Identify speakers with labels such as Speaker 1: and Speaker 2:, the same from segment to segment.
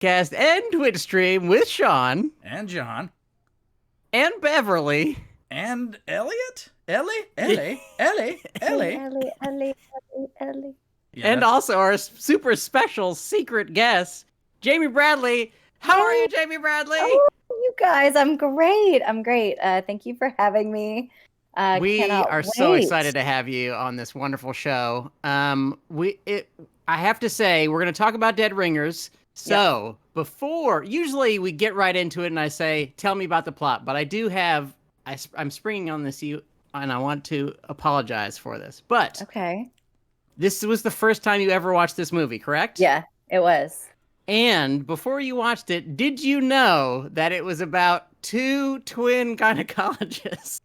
Speaker 1: podcast and Twitch stream with Sean
Speaker 2: and John
Speaker 1: and Beverly
Speaker 2: and Elliot. Ellie.
Speaker 1: Yeah, and also our super special secret guest, Jamie Bradley. How are you, Jamie Bradley?
Speaker 3: Oh, you guys, I'm great. Thank you for having me.
Speaker 1: We are so excited to have you on this wonderful show. I have to say, we're going to talk about Dead Ringers. So before, usually we get right into it and I say, tell me about the plot. But I do have, I'm springing on this and I want to apologize for this. But
Speaker 3: okay,
Speaker 1: this was the first time you ever watched this movie, correct?
Speaker 3: Yeah, it was.
Speaker 1: And before you watched it, did you know that it was about two twin gynecologists?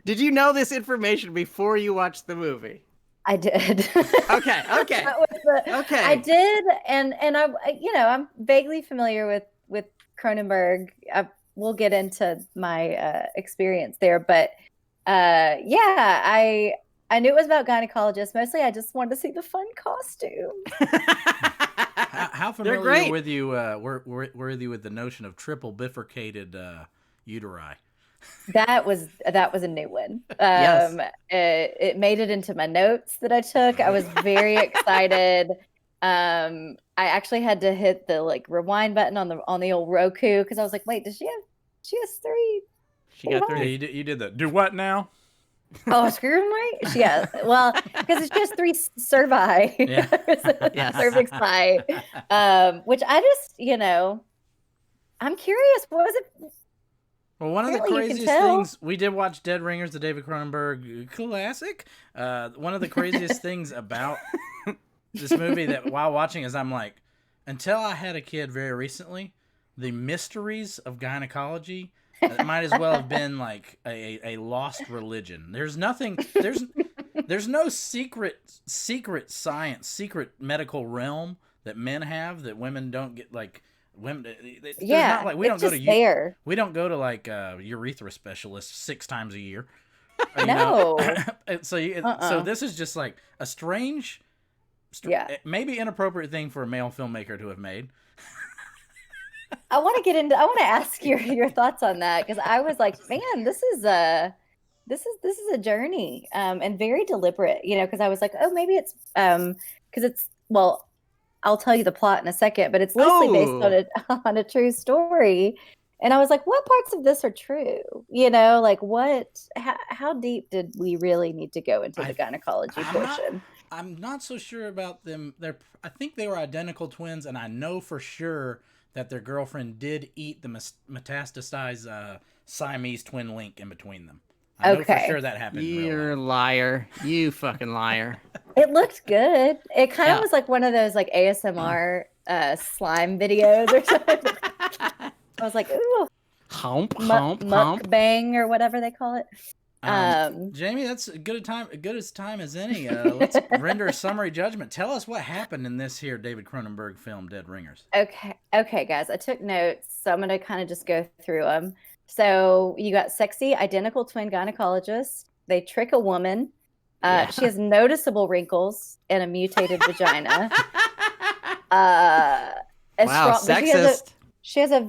Speaker 1: Did you know this information before you watched the movie?
Speaker 3: I did.
Speaker 1: Okay. Okay.
Speaker 3: I did, and I'm vaguely familiar with Cronenberg. We'll get into my experience there, but I knew it was about gynecologists. Mostly, I just wanted to see the fun costume.
Speaker 2: How familiar with you were you with the notion of triple bifurcated uteri?
Speaker 3: That was a new one.
Speaker 1: Yes.
Speaker 3: It made it into my notes that I took. I was very excited. I actually had to hit the rewind button on the old Roku because I was like, wait, she has three?
Speaker 1: She got three.
Speaker 2: Yeah, you did that. Do what now?
Speaker 3: Oh, screw right? Yeah. Well, because it's just three cervi.
Speaker 1: Yeah.
Speaker 3: Yes. Cervixi. Which I just, I'm curious. What was it?
Speaker 2: Well, one of the craziest things, we did watch Dead Ringers, the David Cronenberg classic. One of the craziest things about this movie that while watching is I'm like, until I had a kid very recently, the mysteries of gynecology might as well have been like a lost religion. There's no secret science, secret medical realm that men have that women don't get, like women.
Speaker 3: Yeah,
Speaker 2: not like we don't go to like urethra specialists 6 times a year.
Speaker 3: No.
Speaker 2: So this is just like a strange, maybe inappropriate thing for a male filmmaker to have made.
Speaker 3: I want to ask your thoughts on that, because I was like, man, this is a journey, and very deliberate, because I was like, oh, maybe it's because it's, well, I'll tell you the plot in a second, but it's loosely based on a true story. And I was like, what parts of this are true? How deep did we really need to go into the gynecology portion?
Speaker 2: I'm not so sure about them. I think they were identical twins, and I know for sure that their girlfriend did eat the metastasized Siamese twin link in between them. I know for sure that happened.
Speaker 1: You're a liar. You fucking liar.
Speaker 3: It looked good. It kind of was like one of those like ASMR slime videos or something. I was like, ooh.
Speaker 1: Hump.
Speaker 3: Mukbang or whatever they call it.
Speaker 2: Jamie, that's as good a time as any. Let's render a summary judgment. Tell us what happened in this here David Cronenberg film, Dead Ringers.
Speaker 3: Okay, guys. I took notes, so I'm going to kind of just go through them. So you got sexy, identical twin gynecologists. They trick a woman. She has noticeable wrinkles and a mutated vagina.
Speaker 1: Wow, sexist.
Speaker 3: She has a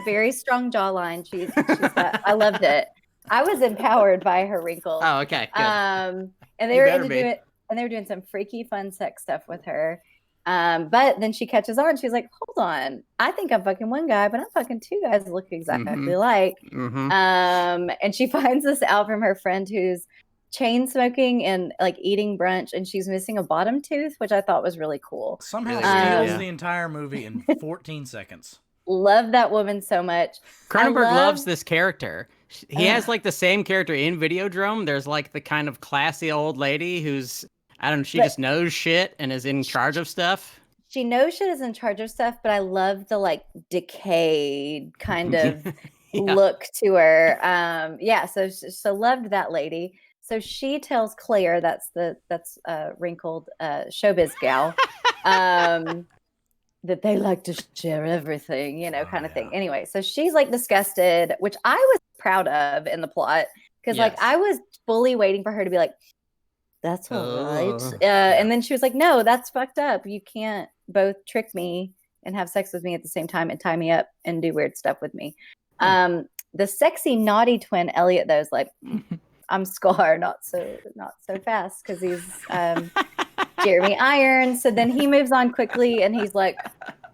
Speaker 3: very strong jawline. She's I loved it. I was empowered by her wrinkles.
Speaker 1: Oh, okay, good.
Speaker 3: And they were doing some freaky fun sex stuff with her. But then she catches on. She's like, hold on. I think I'm fucking one guy, but I'm fucking two guys that look exactly alike.
Speaker 1: Mm-hmm.
Speaker 3: And she finds this out from her friend who's chain smoking and like eating brunch, and she's missing a bottom tooth, which I thought was really cool.
Speaker 2: Somehow steals the entire movie in 14 seconds.
Speaker 3: Love that woman so much.
Speaker 1: Cronenberg loves this character. He has like the same character in Videodrome. There's like the kind of classy old lady who's, I don't know, she just knows shit and is in charge of stuff.
Speaker 3: She knows shit is in charge of stuff, but I love the like decayed kind of look to her. So loved that lady. So she tells Claire, that's wrinkled showbiz gal, that they like to share everything, kind of thing. Anyway, so she's like disgusted, which I was proud of in the plot, because like I was fully waiting for her to be like, that's all right. And then she was like, no, that's fucked up. You can't both trick me and have sex with me at the same time and tie me up and do weird stuff with me. The sexy naughty twin Elliot though is like, I'm Scar, not so fast, because he's Jeremy Irons. So then he moves on quickly and he's like,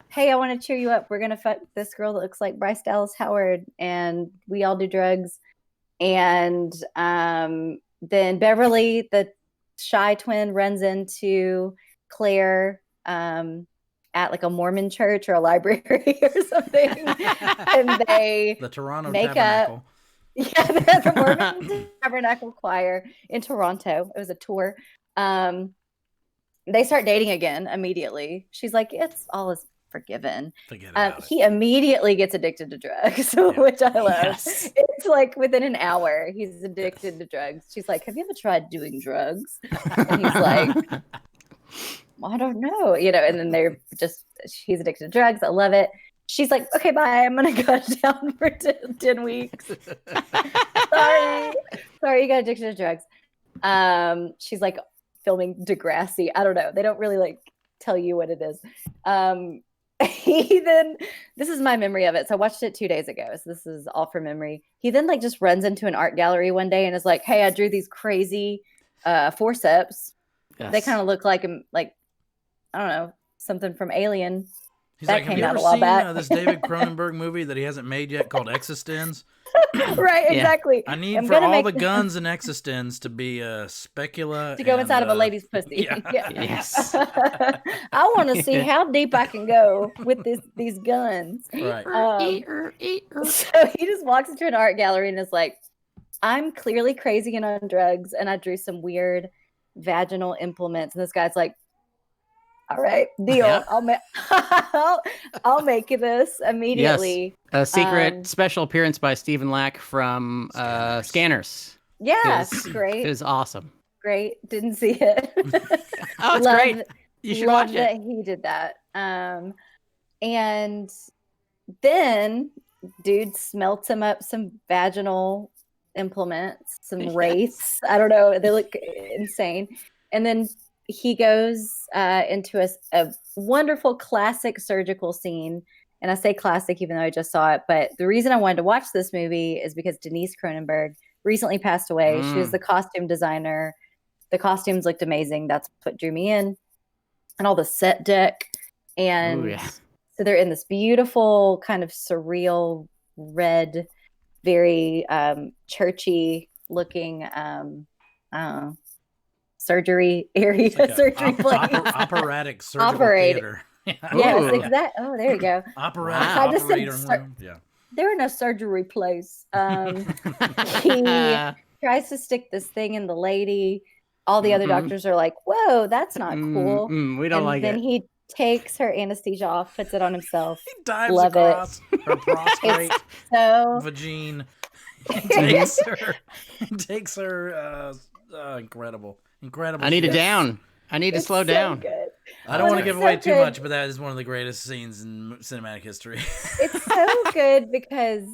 Speaker 3: hey, I want to cheer you up. We're gonna fuck this girl that looks like Bryce Dallas Howard, and we all do drugs. And then Beverly, the shy twin, runs into Claire at like a Mormon church or a library or something, and they
Speaker 2: the Toronto
Speaker 3: make
Speaker 2: Tabernacle.
Speaker 3: The Mormon Tabernacle Choir in Toronto. It was a tour. They start dating again immediately. She's like, it's all is forgiven.
Speaker 2: Forget about it.
Speaker 3: He immediately gets addicted to drugs, which I love. Yes. It's like within an hour, he's addicted to drugs. She's like, have you ever tried doing drugs? And he's like, well, I don't know, and then he's addicted to drugs. I love it. She's like, okay, bye. I'm going to go down for 10 weeks. Sorry, you got addicted to drugs. She's like filming Degrassi. I don't know. They don't really like tell you what it is. He then, this is my memory of it. So I watched it 2 days ago. So this is all from memory. He then like just runs into an art gallery one day and is like, hey, I drew these crazy forceps. Yes. They kind of look like, I don't know, something from Alien.
Speaker 2: He's like, have you ever seen this David Cronenberg movie that he hasn't made yet called Existenz?
Speaker 3: Right, exactly.
Speaker 2: I need for all the guns in Existenz to be specula.
Speaker 3: To go inside of a lady's pussy.
Speaker 2: Yeah.
Speaker 1: Yes.
Speaker 3: I want to see how deep I can go with these guns.
Speaker 2: Right.
Speaker 3: So he just walks into an art gallery and is like, I'm clearly crazy and on drugs, and I drew some weird vaginal implements. And this guy's like, all right, deal. Yeah. I'll make this immediately.
Speaker 1: Yes. A secret special appearance by Stephen Lack from Scanners.
Speaker 3: Yeah, great.
Speaker 1: It was awesome.
Speaker 3: Great. Didn't see it.
Speaker 1: Oh, it's great. You should watch it.
Speaker 3: That he did that. And then dude smelts him up some vaginal implements, some wraiths. I don't know. They look insane. And then he goes into a wonderful classic surgical scene. And I say classic even though I just saw it. But the reason I wanted to watch this movie is because Denise Cronenberg recently passed away. She was the costume designer. The costumes looked amazing. That's what drew me in. And all the set deck. And so they're in this beautiful kind of surreal red, very churchy looking, I don't know, surgery area, like surgery place.
Speaker 2: Operatic surgical theater.
Speaker 3: Yes, exactly. Oh, there you go.
Speaker 2: Operating room. Yeah.
Speaker 3: There are no surgery place. He tries to stick this thing in the lady. All the other doctors are like, whoa, that's not cool.
Speaker 1: We don't like it.
Speaker 3: And then he takes her anesthesia off, puts it on himself.
Speaker 2: He dives across her prostrate vagine. Takes her incredible.
Speaker 1: I need it down. I need to slow down.
Speaker 3: Good.
Speaker 2: I don't want to give away too much, but that is one of the greatest scenes in cinematic history.
Speaker 3: It's so good because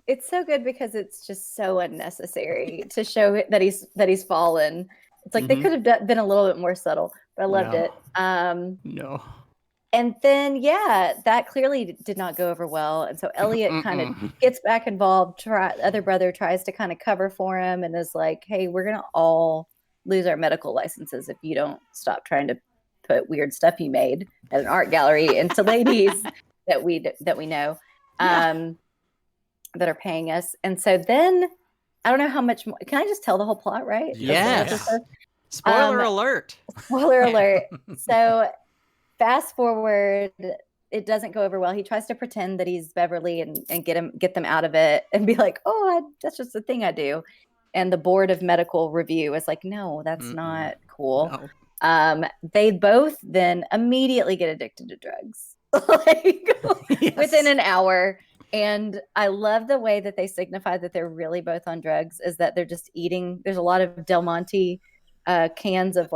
Speaker 3: it's just so unnecessary to show that he's fallen. It's like they could have been a little bit more subtle, but I loved it.
Speaker 1: No.
Speaker 3: And then, that clearly did not go over well. And so Elliot kind of gets back involved. Other brother tries to kind of cover for him and is like, hey, we're going to all lose our medical licenses if you don't stop trying to put weird stuff you made at an art gallery into ladies that we know that are paying us. And so then I don't know how much more. Can I just tell the whole plot, right?
Speaker 1: Yes. Spoiler alert.
Speaker 3: Spoiler alert. So fast forward, it doesn't go over well. He tries to pretend that he's Beverly and get them out of it and be like, oh, that's just the thing I do. And the board of medical review is like, no, that's not cool. No. They both then immediately get addicted to drugs within an hour. And I love the way that they signify that they're really both on drugs is that they're just eating. There's a lot of Del Monte cans of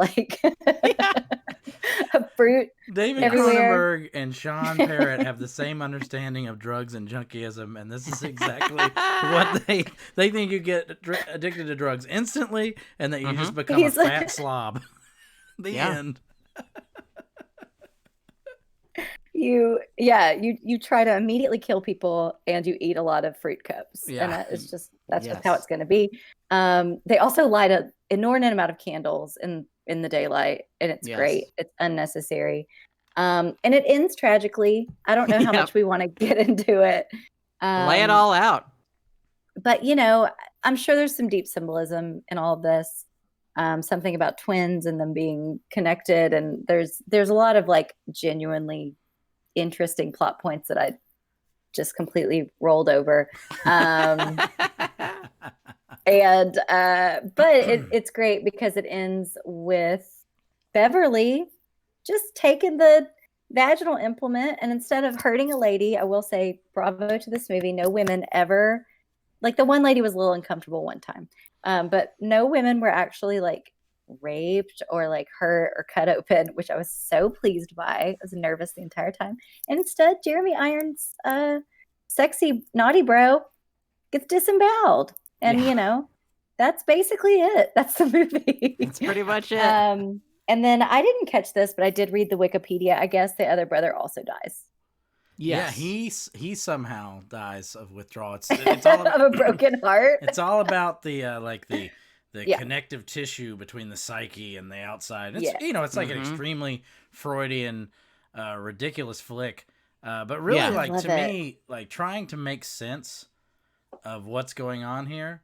Speaker 3: of fruit.
Speaker 2: David Cronenberg and Sean Parrott have the same understanding of drugs and junkiism, and this is exactly what they think you get addicted to drugs instantly, and that you just become a fat slob. The end.
Speaker 3: you try to immediately kill people and you eat a lot of fruit cups. And that's just how it's going to be. They also light an inordinate amount of candles in the daylight, and it's great. It's unnecessary. And it ends tragically. I don't know how much we want to get into it.
Speaker 1: Lay it all out.
Speaker 3: But, I'm sure there's some deep symbolism in all of this. Something about twins and them being connected. And there's a lot of like genuinely interesting plot points that I just completely rolled over. But it's great because it ends with Beverly just taking the vaginal implement, and instead of hurting a lady, I will say bravo to this movie. No women ever, like the one lady was a little uncomfortable one time, but no women were actually like raped or like hurt or cut open, which I was so pleased by. I was nervous the entire time. And instead, Jeremy Irons, sexy naughty bro, gets disemboweled. And that's basically it. That's the movie.
Speaker 1: That's pretty much it.
Speaker 3: And then I didn't catch this, but I did read the Wikipedia. I guess the other brother also dies.
Speaker 2: Yes. Yeah, he somehow dies of withdrawal. It's all about,
Speaker 3: of a broken heart.
Speaker 2: It's all about the connective tissue between the psyche and the outside. It's it's like an extremely Freudian, ridiculous flick. But really, to me, like trying to make sense of what's going on here.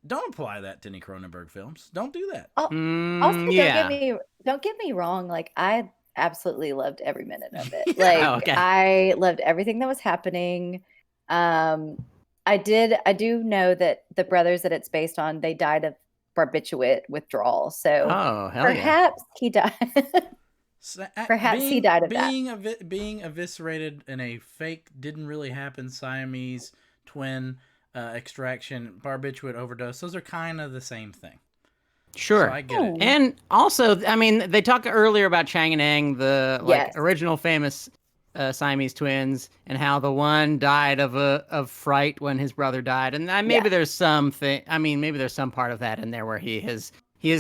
Speaker 2: Don't apply that to any Cronenberg films. Don't do that.
Speaker 3: Also, don't get me wrong. Like I absolutely loved every minute of it. Like I loved everything that was happening. I do know that the brothers that it's based on, they died of barbiturate withdrawal. So perhaps he died. Perhaps he died of that.
Speaker 2: Being eviscerated in a fake, didn't really happen Siamese twin extraction, barbiturate overdose, those are kind of the same thing.
Speaker 1: Sure.
Speaker 2: So I get it.
Speaker 1: And also, I mean, they talked earlier about Chang and Eng, the original famous Siamese twins, and how the one died of fright when his brother died. And maybe there's something, maybe there's some part of that in there where he has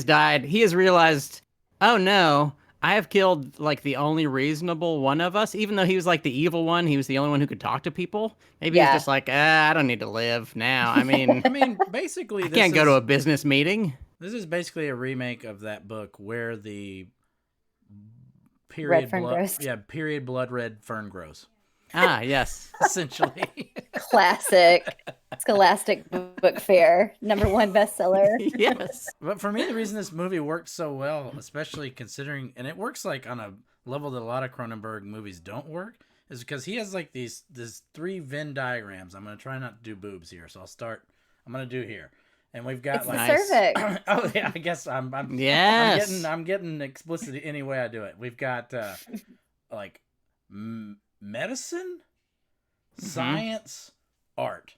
Speaker 1: died. He has realized, oh no, I have killed like the only reasonable one of us, even though he was like the evil one. He was the only one who could talk to people. Maybe he's just like, I don't need to live now. I mean,
Speaker 2: basically,
Speaker 1: I can't go to a business meeting.
Speaker 2: This is basically a remake of that book where the period blood red fern grows.
Speaker 1: Ah, yes.
Speaker 2: Essentially.
Speaker 3: Classic. Scholastic Book Fair, #1 bestseller.
Speaker 1: Yes.
Speaker 2: But for me, the reason this movie works so well, especially considering, and it works like on a level that a lot of Cronenberg movies don't work, is because he has like these 3 Venn diagrams. I'm going to try not to do boobs here, so I'm going to do here. And we've got
Speaker 3: cervix.
Speaker 2: Oh yeah, I guess I'm getting explicit any way I do it. We've got like medicine, science, art.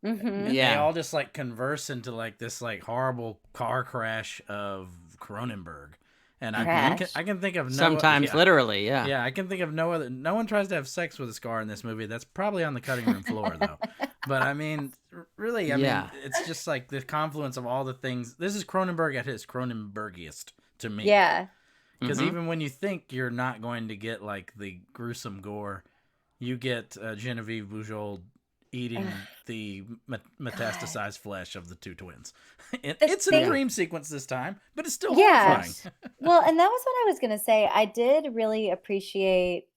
Speaker 2: And they all just like converse into like this like horrible car crash of Cronenberg. And I can think of
Speaker 1: sometimes literally,
Speaker 2: yeah. I can think of no other. No one tries to have sex with a scar in this movie. That's probably on the cutting room floor though. But I mean, really, I mean, it's just like the confluence of all the things. This is Cronenberg at his Cronenbergiest to me.
Speaker 3: Yeah.
Speaker 2: Because even when you think you're not going to get like the gruesome gore, you get Genevieve Bujold eating the metastasized flesh of the 2 twins. It's a dream sequence this time, but it's still horrifying.
Speaker 3: Well, and that was what I was going to say. I did really appreciate,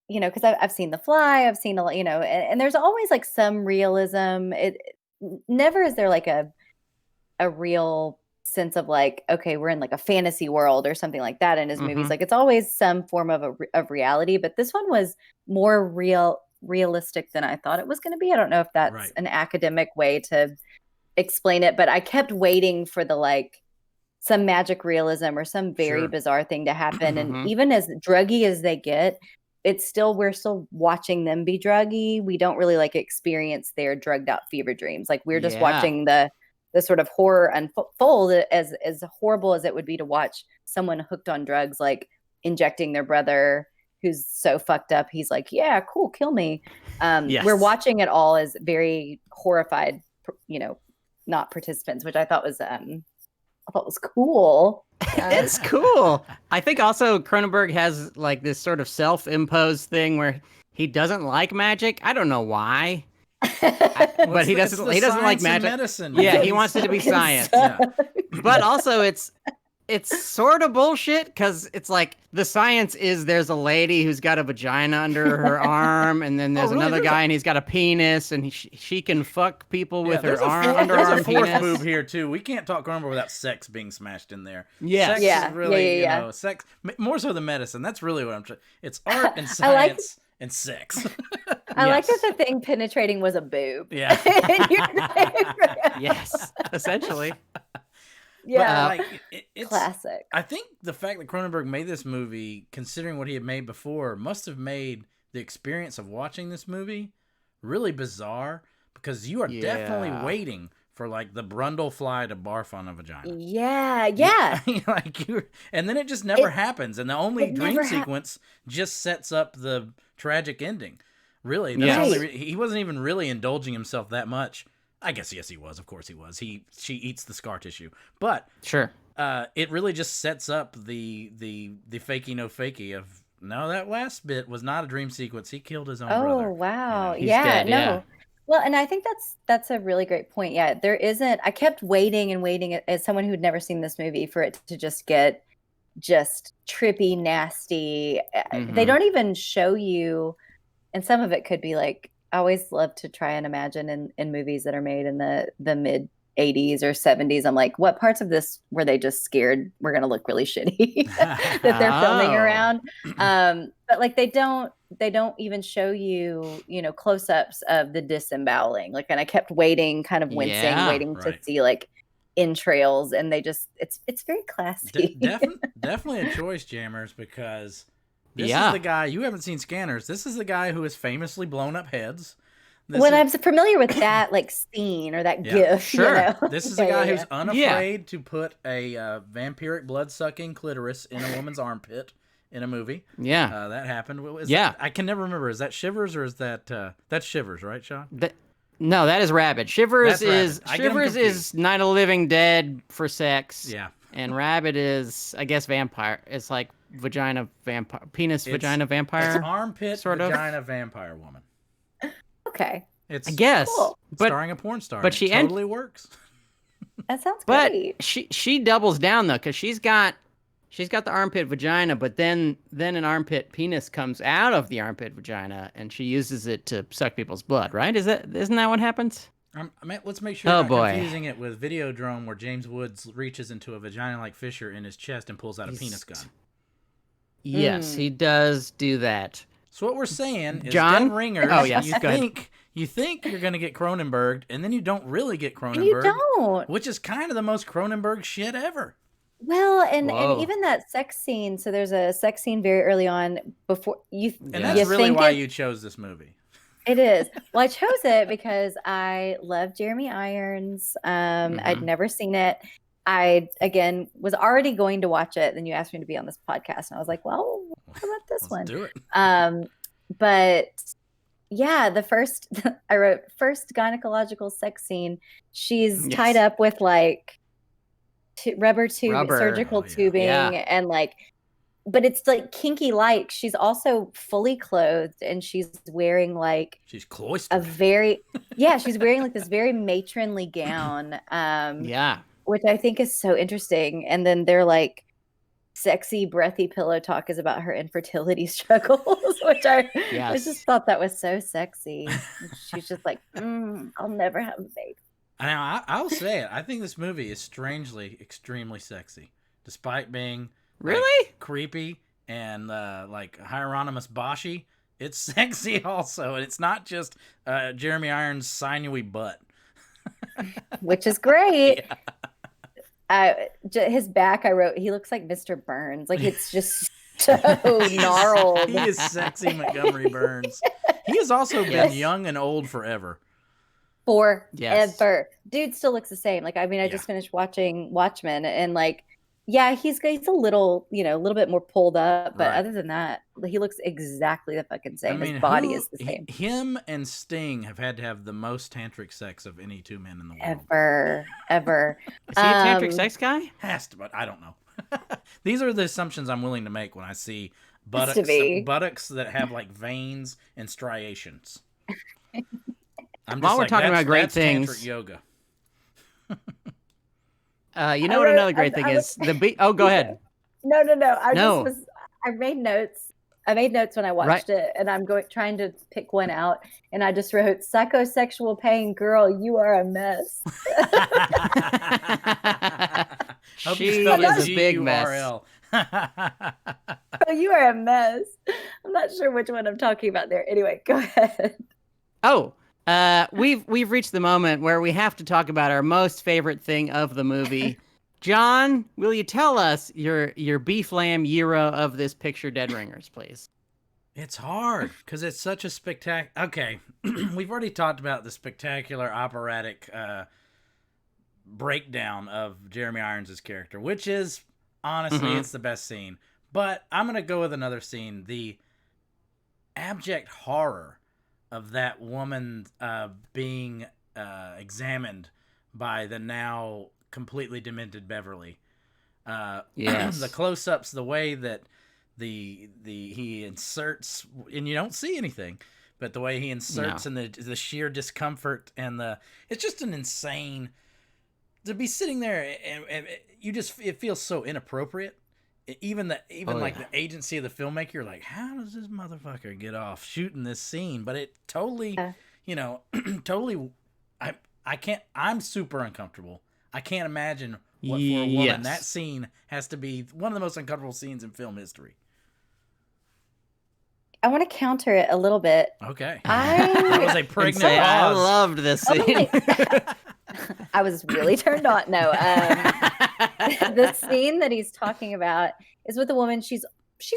Speaker 3: because I've seen The Fly, I've seen, and there's always like some realism. It never is there like a real sense of like, okay, we're in like a fantasy world or something like that in his movies. Like it's always some form of reality, but this one was more realistic than I thought it was going to be. I don't know if that's an academic way to explain it, but I kept waiting for the like some magic realism or some very bizarre thing to happen. And even as druggy as they get, we're still watching them be druggy. We don't really like experience their drugged out fever dreams. Like we're just watching the sort of horror unfold, as horrible as it would be to watch someone hooked on drugs, like injecting their brother who's so fucked up. He's like, yeah, cool, kill me. We're watching it all as very horrified, not participants, which I thought was cool.
Speaker 1: It's cool. I think also Cronenberg has like this sort of self-imposed thing where he doesn't like magic. I don't know why. But he doesn't like magic.
Speaker 2: Medicine.
Speaker 1: Yeah, he wants it to be science. Yeah. But also it's sort of bullshit because it's like the science is there's a lady who's got a vagina under her arm, and then there's another guy and he's got a penis, and she can fuck people with her underarm penis.
Speaker 2: There's a fourth move here too. We can't talk Cronenberg without sex being smashed in there.
Speaker 1: Yeah,
Speaker 2: sex is really, sex more so than medicine. That's really what I'm trying. It's art and science and sex.
Speaker 3: I like that the thing penetrating was a boob.
Speaker 2: Yeah.
Speaker 1: Yes, essentially.
Speaker 3: Yeah,
Speaker 2: it's
Speaker 3: classic.
Speaker 2: I think the fact that Cronenberg made this movie, considering what he had made before, must have made the experience of watching this movie really bizarre, because you are definitely waiting for like the Brundlefly to barf on a vagina.
Speaker 3: Yeah.
Speaker 2: And then it just never happens, and the only dream sequence just sets up the tragic ending. Really, he wasn't even really indulging himself that much. I guess yes, he was. Of course, he was. She eats the scar tissue, but
Speaker 1: sure,
Speaker 2: it really just sets up the fakey no fakey of that last bit was not a dream sequence. He killed his own brother.
Speaker 3: Oh wow,
Speaker 1: he's dead,
Speaker 3: no.
Speaker 1: Yeah.
Speaker 3: Well, and I think that's a really great point. Yeah, there isn't. I kept waiting and waiting as someone who'd never seen this movie for it to just get trippy, nasty.
Speaker 1: Mm-hmm.
Speaker 3: They don't even show you, and some of it could be like. I always love to try and imagine in movies that are made in the mid 80s or 70s. I'm like, what parts of this were they just scared we're going to look really shitty that they're filming around? But like they don't even show you, close-ups of the disemboweling. Like, and I kept waiting, kind of wincing, waiting to see like entrails, and they just it's very classy.
Speaker 2: Definitely a choice, Jammers, because this is the guy, you haven't seen Scanners. This is the guy who has famously blown up heads.
Speaker 3: I'm familiar with that like scene or that gif.
Speaker 1: Sure.
Speaker 2: This is a guy who's unafraid to put a vampiric blood-sucking clitoris in a woman's armpit in a movie.
Speaker 1: Yeah.
Speaker 2: That happened. I can never remember. Is that Shivers or is that... that's Shivers, right, Sean?
Speaker 1: No, that is Rabid. Shivers is Night of the Living Dead for sex.
Speaker 2: Yeah.
Speaker 1: And Rabid is, I guess, vampire. It's like vagina vampire, vagina vampire.
Speaker 2: It's armpit vagina vampire woman.
Speaker 3: Okay.
Speaker 2: It's
Speaker 1: I guess,
Speaker 3: cool.
Speaker 1: But
Speaker 2: starring a porn star.
Speaker 1: But she
Speaker 2: totally works.
Speaker 3: That sounds great.
Speaker 1: But she doubles down though, because she's got the armpit vagina, but then an armpit penis comes out of the armpit vagina, and she uses it to suck people's blood. Right? Isn't that what happens?
Speaker 2: Let's make sure we're not confusing it with Videodrome, where James Woods reaches into a vagina-like fissure in his chest and pulls out a penis gun.
Speaker 1: Yes, he does do that.
Speaker 2: So what we're saying is,
Speaker 1: John?
Speaker 2: Dead Ringers,
Speaker 1: oh, yes.
Speaker 2: you think you're going to get Cronenberg, and then you don't really get Cronenberg.
Speaker 3: And you don't.
Speaker 2: Which is kind of the most Cronenberg shit ever.
Speaker 3: Well, and even that sex scene. So there's a sex scene very early on before you.
Speaker 2: And that's really why you chose this movie.
Speaker 3: It is. Well, I chose it because I love Jeremy Irons. I'd never seen it. I, again, was already going to watch it. Then you asked me to be on this podcast. And I was like, well, how about this one?
Speaker 2: Do it.
Speaker 3: But yeah, I wrote first gynecological sex scene. She's tied up with like rubber surgical tubing and like, but it's like kinky like. She's also fully clothed and she's wearing like
Speaker 2: she's cloistered.
Speaker 3: She's wearing like this very matronly gown. Which I think is so interesting. And then they're like sexy, breathy pillow talk is about her infertility struggles, which I just thought that was so sexy. She's just like, I'll never have a baby.
Speaker 2: Now, I'll say it. I think this movie is strangely, extremely sexy, despite being
Speaker 1: really
Speaker 2: creepy and like Hieronymus Boschi. It's sexy also, and it's not just Jeremy Irons' sinewy butt,
Speaker 3: which is great. His back, I wrote, he looks like Mr. Burns. Like, it's just so gnarled.
Speaker 2: He is sexy Montgomery Burns. He has also been young and old forever.
Speaker 3: Forever. Dude still looks the same. Like, I mean, I just finished watching Watchmen, and like, he's a little, a little bit more pulled up, but other than that, he looks exactly the fucking same. I mean, his body is the same.
Speaker 2: Him and Sting have had to have the most tantric sex of any two men in the world.
Speaker 3: Ever.
Speaker 1: Is he a tantric sex guy?
Speaker 2: Has to, but I don't know. These are the assumptions I'm willing to make when I see buttocks that have like veins and striations.
Speaker 1: While we're talking about great things,
Speaker 2: tantric yoga.
Speaker 1: You know what another great thing is? Oh, go ahead.
Speaker 3: No. I made notes. I made notes when I watched it, and I'm trying to pick one out, and I just wrote psychosexual pain. Girl, you are a mess.
Speaker 1: She is a big mess.
Speaker 3: Oh, you are a mess. I'm not sure which one I'm talking about there. Anyway, go ahead.
Speaker 1: Oh, we've reached the moment where we have to talk about our most favorite thing of the movie. John, will you tell us your beef lamb gyro of this picture, Dead Ringers, please?
Speaker 2: It's hard because it's such a spectacular. Okay, we've already talked about the spectacular operatic breakdown of Jeremy Irons' character, which is honestly it's the best scene. But I'm gonna go with another scene: the abject horror of that woman being examined by the now completely demented Beverly.
Speaker 1: Yes.
Speaker 2: The close-ups, the way that he inserts, and you don't see anything, but the way he inserts and the sheer discomfort and it's just an insane to be sitting there and it feels so inappropriate. Even the agency of the filmmaker, you're like, how does this motherfucker get off shooting this scene? But it totally, totally, I'm super uncomfortable. I can't imagine what for a woman that scene has to be one of the most uncomfortable scenes in film history.
Speaker 3: I want to counter it a little bit.
Speaker 2: Okay. That was a pregnant pause.
Speaker 1: I loved this scene.
Speaker 3: I was really turned on. No, the scene that he's talking about is with a woman. She's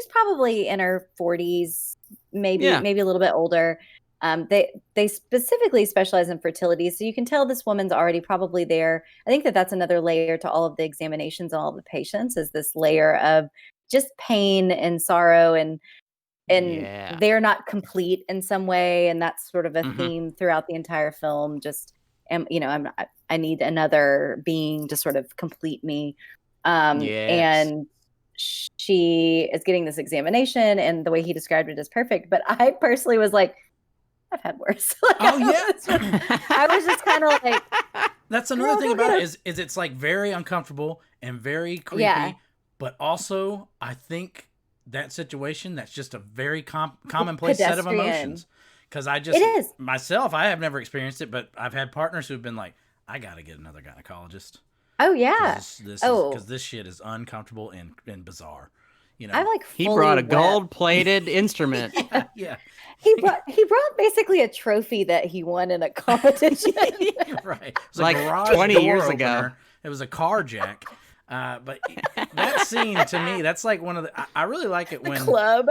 Speaker 3: probably in her 40s, maybe a little bit older. They specifically specialize in fertility, so you can tell this woman's already probably there. I think that's another layer to all of the examinations and all of the patients is this layer of just pain and sorrow and they're not complete in some way, and that's sort of a theme throughout the entire film. Just I need another being to sort of complete me. And she is getting this examination, and the way he described it is perfect. But I personally was like, I've had worse. I was just kind of like.
Speaker 2: That's another thing about it is it's like very uncomfortable and very creepy, but also I think that situation that's just a very commonplace set of emotions. Because myself, I have never experienced it, but I've had partners who've been like, I got to get another gynecologist.
Speaker 3: Oh, yeah.
Speaker 2: Because this shit is uncomfortable and bizarre.
Speaker 1: He brought a gold-plated instrument.
Speaker 2: Yeah.
Speaker 3: He brought basically a trophy that he won in a competition.
Speaker 2: Right. It was
Speaker 1: like 20 years ago.
Speaker 2: It was a car jack. But that scene, to me, that's like one of the... I really like it when...
Speaker 3: Club.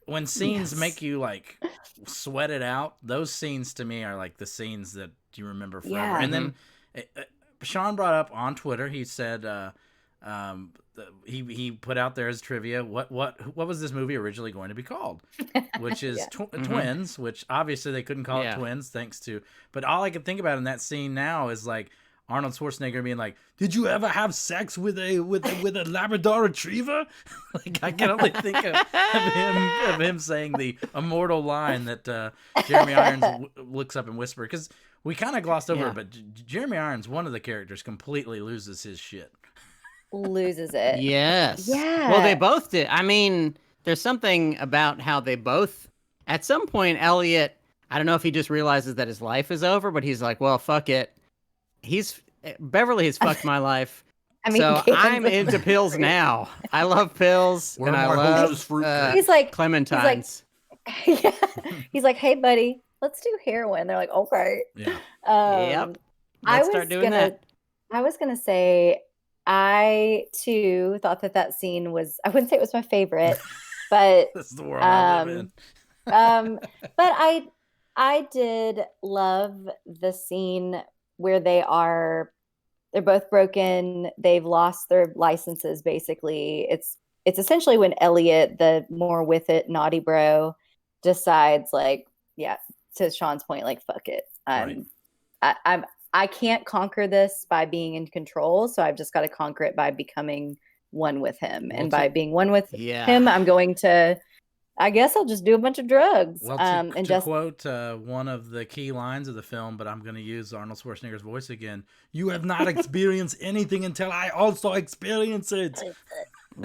Speaker 2: When scenes make you like sweat it out, those scenes to me are like the scenes that you remember forever. Yeah. And then Sean brought up on Twitter, he said he put out there as trivia what was this movie originally going to be called, which is Twins, which obviously they couldn't call it Twins thanks to, but all I can think about in that scene now is like Arnold Schwarzenegger being like, "Did you ever have sex with a Labrador Retriever?" Like I can only think of him saying the immortal line that Jeremy Irons looks up and whispers, because we kind of glossed over it, but Jeremy Irons, one of the characters, completely loses his shit.
Speaker 3: Loses it.
Speaker 1: Yes.
Speaker 3: Yeah.
Speaker 1: Well, they both did. I mean, there's something about how they both, at some point, Elliot, I don't know if he just realizes that his life is over, but he's like, well, fuck it. Beverly has fucked my life. I mean, so I'm into pills now. I love pills, and I love
Speaker 3: he's like
Speaker 1: clementines.
Speaker 3: He's like, hey, buddy, let's do heroin. They're like, okay.
Speaker 1: Yeah. Let's start doing that.
Speaker 3: I was gonna say, I too thought that scene was. I wouldn't say it was my favorite, but
Speaker 2: this is the world I live in.
Speaker 3: But I did love the scene where they're both broken. They've lost their licenses. Basically, it's essentially when Elliot, the more with it naughty bro, decides like, to Sean's point, like, fuck it. I can't conquer this by being in control, so I've just got to conquer it by becoming one with him.
Speaker 2: Well,
Speaker 3: and by being one with him, I'm going to, I guess I'll just do a bunch of drugs.
Speaker 2: Well, to quote one of the key lines of the film, but I'm going to use Arnold Schwarzenegger's voice again. You have not experienced anything until I also experience it.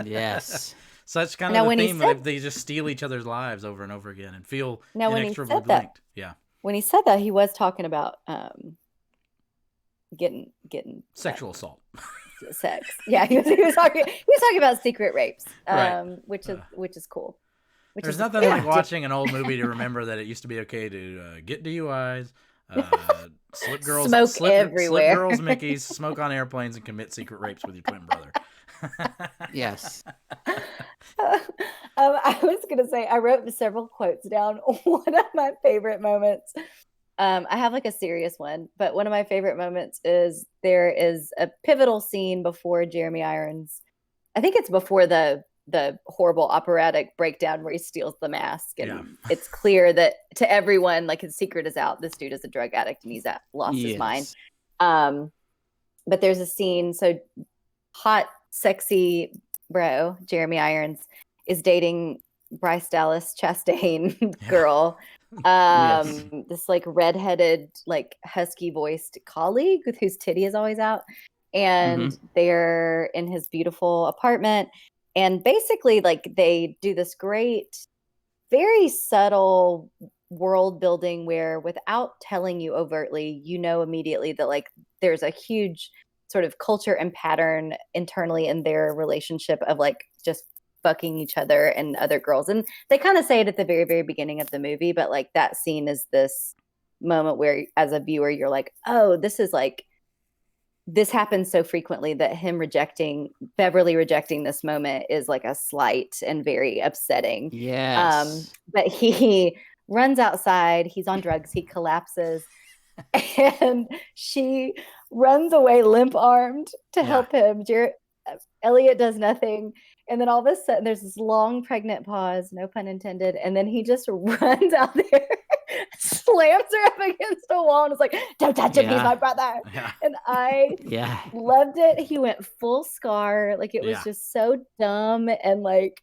Speaker 1: Yes.
Speaker 2: Such kind of the theme that they just steal each other's lives over and over again and feel inextricably linked. Yeah.
Speaker 3: When he said that, he was talking about getting
Speaker 2: sexual assault.
Speaker 3: Sex. Yeah, he was talking about secret rapes, which is cool.
Speaker 2: There's nothing like watching an old movie to remember that it used to be okay to get DUIs, slip girls Mickeys, smoke on airplanes, and commit secret rapes with your twin brother.
Speaker 1: Yes.
Speaker 3: I was going to say, I wrote several quotes down. One of my favorite moments, I have like a serious one, but one of my favorite moments is there is a pivotal scene before Jeremy Irons. I think it's before the horrible operatic breakdown where he steals the mask. And it's clear that to everyone, like, his secret is out. This dude is a drug addict and he's lost his mind. But there's a scene. So hot, sexy bro, Jeremy Irons, is dating Bryce Dallas Chastain girl. This like redheaded, like husky voiced colleague with whose titty is always out. And they're in his beautiful apartment. And basically, like, they do this great, very subtle world building where, without telling you overtly, you know immediately that, like, there's a huge sort of culture and pattern internally in their relationship of, like, just fucking each other and other girls. And they kind of say it at the very, very beginning of the movie, but, like, that scene is this moment where, as a viewer, you're like, oh, this is like, this happens so frequently that Beverly rejecting this moment is like a slight and very upsetting.
Speaker 1: Yes.
Speaker 3: But he runs outside, he's on drugs, he collapses, and she runs away limp-armed to help him. Elliot does nothing. And then all of a sudden there's this long pregnant pause, no pun intended. And then he just runs out there, slams her up against a wall and is like, don't touch him, he's my brother. And I loved it. He went full Scar. Like, it was just so dumb and like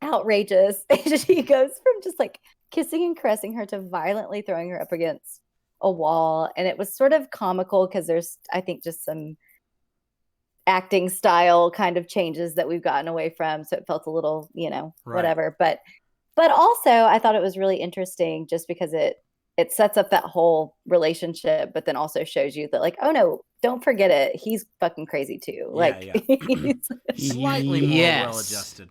Speaker 3: outrageous. And he goes from just like kissing and caressing her to violently throwing her up against a wall. And it was sort of comical because there's, I think, just some acting style kind of changes that we've gotten away from, so it felt a little, whatever. But also I thought it was really interesting just because it sets up that whole relationship, but then also shows you that, like, oh no, don't forget it, he's fucking crazy too.
Speaker 2: He's slightly more well adjusted.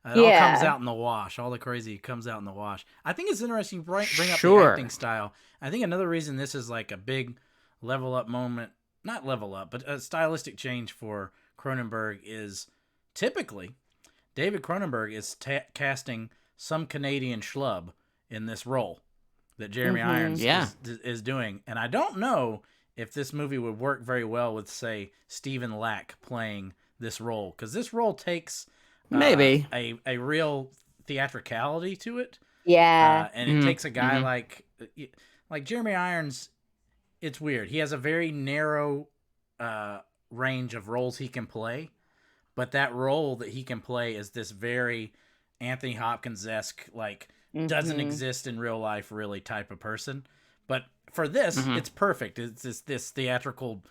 Speaker 2: It all comes out in the wash. All the crazy comes out in the wash. I think it's interesting you bring up the acting style. I think another reason this is like a big level up moment, not level up, but a stylistic change for Cronenberg is typically David Cronenberg is casting some Canadian schlub in this role that Jeremy Irons is doing. And I don't know if this movie would work very well with, say, Stephen Lack playing this role, because this role takes
Speaker 1: maybe
Speaker 2: a real theatricality to it. And it takes a guy like Jeremy Irons. It's weird. He has a very narrow range of roles he can play, but that role that he can play is this very Anthony Hopkins-esque, like, doesn't exist in real life really type of person. But for this, it's perfect. It's this theatrical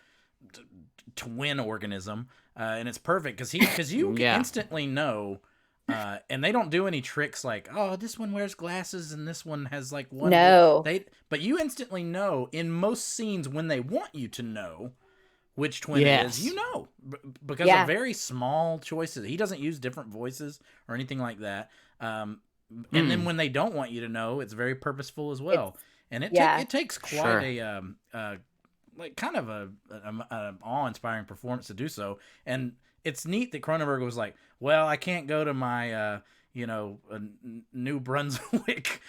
Speaker 2: twin organism, and it's perfect because you can instantly know. And they don't do any tricks like, oh, this one wears glasses and this one has like one.
Speaker 3: No.
Speaker 2: But you instantly know in most scenes when they want you to know which twin it is, because of very small choices. He doesn't use different voices or anything like that. And then when they don't want you to know, it's very purposeful as well. It takes quite a like kind of a awe-inspiring performance to do so. And it's neat that Cronenberg was like, well, I can't go to my, New Brunswick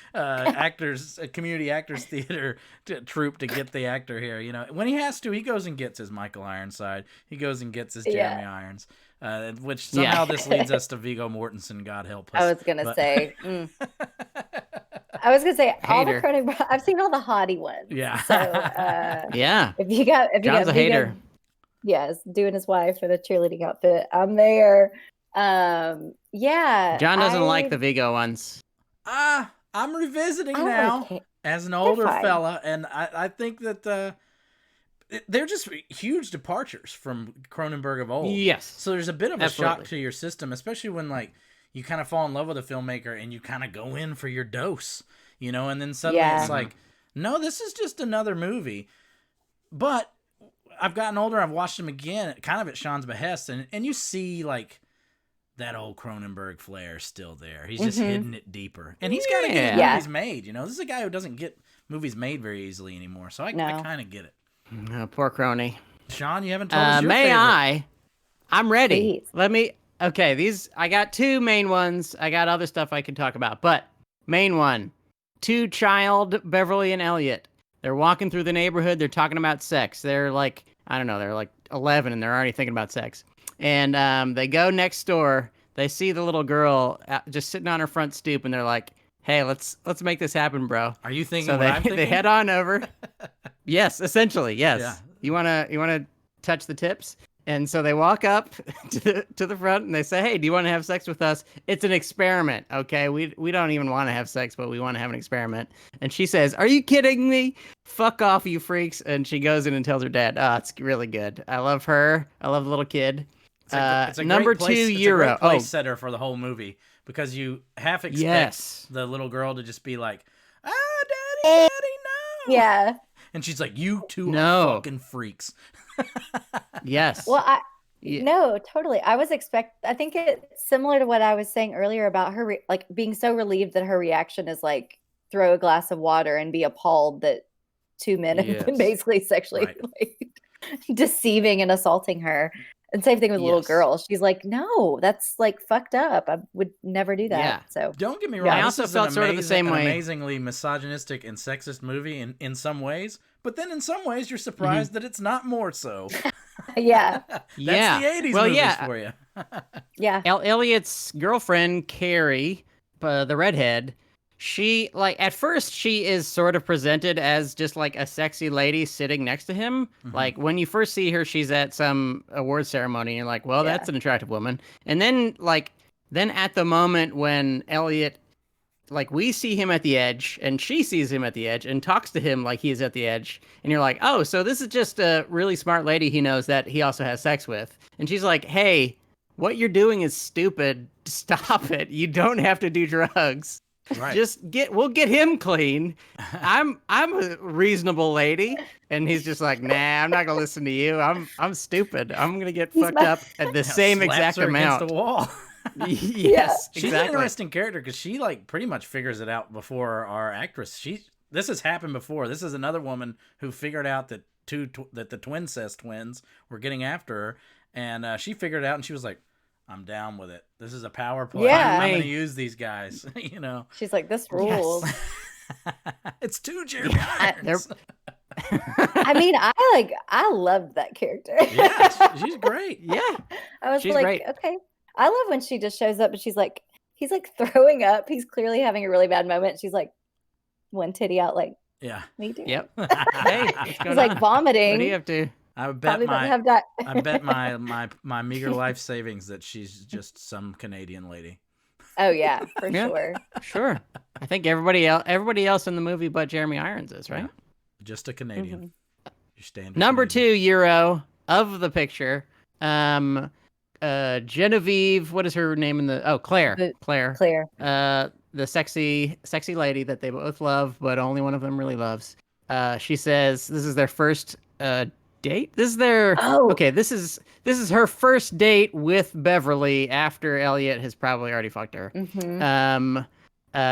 Speaker 2: community actors theater troupe to get the actor here. When he has to, he goes and gets his Michael Ironside. He goes and gets his Jeremy Irons, which somehow this leads us to Viggo Mortensen, God help us.
Speaker 3: I was going to say, all the Cronenberg, I've seen all the haughty ones.
Speaker 2: Yeah.
Speaker 3: So, if you got
Speaker 1: a hater.
Speaker 3: Yes, doing his wife for the cheerleading outfit. I'm there. Yeah.
Speaker 1: John doesn't like the Vigo ones.
Speaker 2: I'm revisiting now as an older fella, and I think that they're just huge departures from Cronenberg of old.
Speaker 1: Yes.
Speaker 2: So there's a bit of a shock to your system, especially when like you kind of fall in love with a filmmaker and you kind of go in for your dose, you know, and then suddenly it's like, no, this is just another movie. But I've gotten older, I've watched them again, kind of at Sean's behest, and you see like that old Cronenberg flair still there. He's just hidden it deeper. And he's got to get his movies made, you know. This is a guy who doesn't get movies made very easily anymore, so I kind of get it.
Speaker 1: Poor Crony.
Speaker 2: Sean, you haven't told us your
Speaker 1: favorite. I'm ready.
Speaker 3: Please.
Speaker 1: I got two main ones. I got other stuff I can talk about, but main one, two-child Beverly and Elliot. They're walking through the neighborhood. They're talking about sex. They're like, I don't know, they're like 11 and they're already thinking about sex. And they go next door. They see the little girl just sitting on her front stoop, and they're like, "Hey, let's make this happen, bro."
Speaker 2: Are you thinking?
Speaker 1: So they head on over. Yes, essentially, yes. Yeah. You wanna touch the tips? And so they walk up to the front and they say, "Hey, do you want to have sex with us? It's an experiment, okay? We don't even want to have sex, but we want to have an experiment." And she says, "Are you kidding me? Fuck off, you freaks!" And she goes in and tells her dad. Oh, it's really good. I love her. I love the little kid.
Speaker 2: It's a number great place, 2 Euro. It's a great place setter for the whole movie because you half expect the little girl to just be like, daddy, no."
Speaker 3: Yeah.
Speaker 2: And she's like, "You two are fucking freaks."
Speaker 1: Yes.
Speaker 3: Well, no, totally. I think it's similar to what I was saying earlier about her like being so relieved that her reaction is like throw a glass of water and be appalled that two men have been basically sexually like, deceiving and assaulting her. And same thing with the little girl. She's like, "No, that's like fucked up. I would never do that." Yeah. So
Speaker 2: don't get me wrong.
Speaker 1: I also felt sort of the same way.
Speaker 2: Amazingly misogynistic and sexist movie in some ways, but then in some ways you're surprised that it's not more so.
Speaker 3: Yeah.
Speaker 2: That's the 80s movies for you.
Speaker 3: Yeah.
Speaker 1: Elliot's girlfriend, Carrie, the redhead, she, like, at first she is sort of presented as just like a sexy lady sitting next to him. Like when you first see her, she's at some award ceremony and you're like, well, that's an attractive woman. And then at the moment when Elliot, like, we see him at the edge and she sees him at the edge and talks to him like he's at the edge. And you're like, oh, so this is just a really smart lady he knows that he also has sex with. And she's like, hey, what you're doing is stupid. Stop it. You don't have to do drugs. Right. We'll get him clean. I'm a reasonable lady. And he's just like, nah, I'm not gonna listen to you. I'm stupid. I'm gonna get fucked up at the same exact amount.
Speaker 2: Against the wall.
Speaker 1: Yes,
Speaker 2: she's an interesting character because she like pretty much figures it out before our actress. This has happened before. This is another woman who figured out that that the twincest twins were getting after her, and she figured it out, and she was like, "I'm down with it. This is a power play.
Speaker 3: Yeah.
Speaker 2: I'm going to use these guys." You know,
Speaker 3: she's like, "This rules."
Speaker 2: Yes. It's two Jeremy Irons.
Speaker 3: I mean, I loved that character.
Speaker 2: Yeah, she's great.
Speaker 1: Yeah,
Speaker 3: I was like, great. Okay. I love when she just shows up and he's like throwing up. He's clearly having a really bad moment. She's like, one titty out, like, me too.
Speaker 1: Yep. Hey,
Speaker 3: he's like vomiting.
Speaker 1: What do you have to?
Speaker 2: I bet my meager life savings that she's just some Canadian lady.
Speaker 3: Oh yeah, for sure.
Speaker 1: Sure. I think everybody else in the movie but Jeremy Irons is, right?
Speaker 2: Yeah. Just a Canadian. Your standard.
Speaker 1: Number
Speaker 2: Canadian.
Speaker 1: 2 Euro of the picture. Genevieve, what is her name in the? Oh, Claire.
Speaker 3: Claire.
Speaker 1: The sexy lady that they both love, but only one of them really loves. She says this is their first date. This is their okay. This is her first date with Beverly after Elliot has probably already fucked her.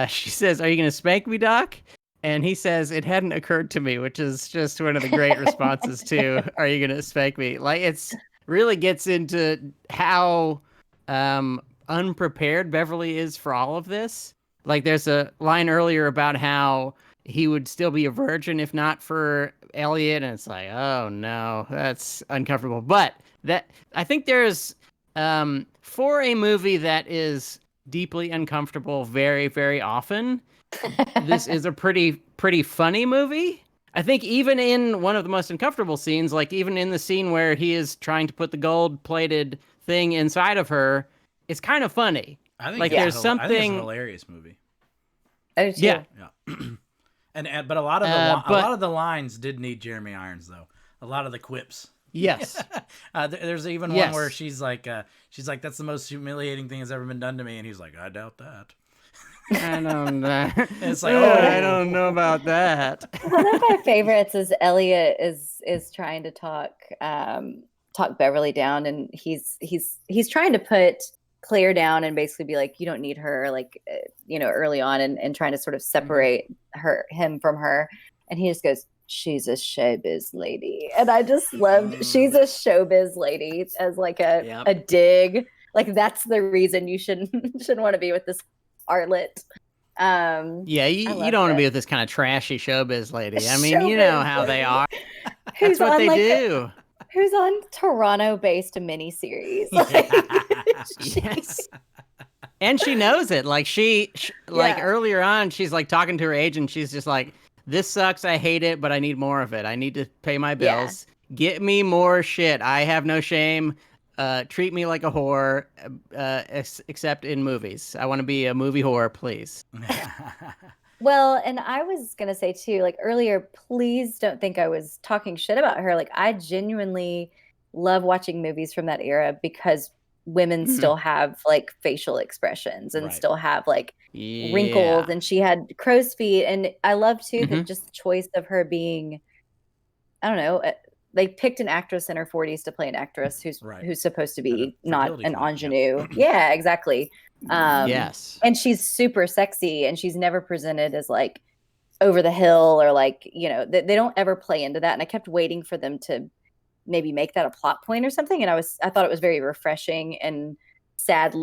Speaker 1: She says, "Are you gonna spank me, Doc?" And he says, "It hadn't occurred to me," which is just one of the great responses to "Are you gonna spank me?" Like it's really gets into how unprepared Beverly is for all of this. Like there's a line earlier about how he would still be a virgin if not for Elliot, and it's like, oh no, that's uncomfortable. But that I think there's for a movie that is deeply uncomfortable very, very often, this is a pretty funny movie. I think even in one of the most uncomfortable scenes, like even in the scene where he is trying to put the gold-plated thing inside of her, it's kind of funny.
Speaker 2: I think
Speaker 1: like
Speaker 2: it's
Speaker 1: there's something.
Speaker 2: I think it's a hilarious movie.
Speaker 3: I do too.
Speaker 1: Yeah.
Speaker 2: But a lot of the lines did need Jeremy Irons though. A lot of the quips.
Speaker 1: Yes.
Speaker 2: There's even one where she's like, that's the most humiliating thing that's ever been done to me, and he's like, I doubt that.
Speaker 1: I don't know.
Speaker 2: It's like,
Speaker 1: I don't know about that.
Speaker 3: One of my favorites is Elliot is trying to talk Beverly down, and he's trying to put Claire down and basically be like, you don't need her, like, early on, and trying to sort of separate him from her, and he just goes, she's a showbiz lady, and I just loved she's a showbiz lady as like a dig, like that's the reason you shouldn't want to be with this harlot.
Speaker 1: You don't want to be with this kind of trashy showbiz lady. I mean, you know how they are. That's what they do.
Speaker 3: Who's on Toronto-based miniseries?
Speaker 1: Yes. And she knows it. Like earlier on, she's like talking to her agent. She's just like, "This sucks. I hate it, but I need more of it. I need to pay my bills. Get me more shit. I have no shame. Treat me like a whore, except in movies. I want to be a movie whore, please."
Speaker 3: Well, and I was going to say too, like earlier, please don't think I was talking shit about her. Like I genuinely love watching movies from that era because women still have like facial expressions and still have like wrinkles, and she had crow's feet. And I love too the just choice of her being, I don't know, they picked an actress in her 40s to play an actress who's supposed to be not an ingenue. Yeah, exactly.
Speaker 1: Yes.
Speaker 3: And she's super sexy, and she's never presented as like over the hill or like, they don't ever play into that. And I kept waiting for them to maybe make that a plot point or something. And I thought it was very refreshing and sad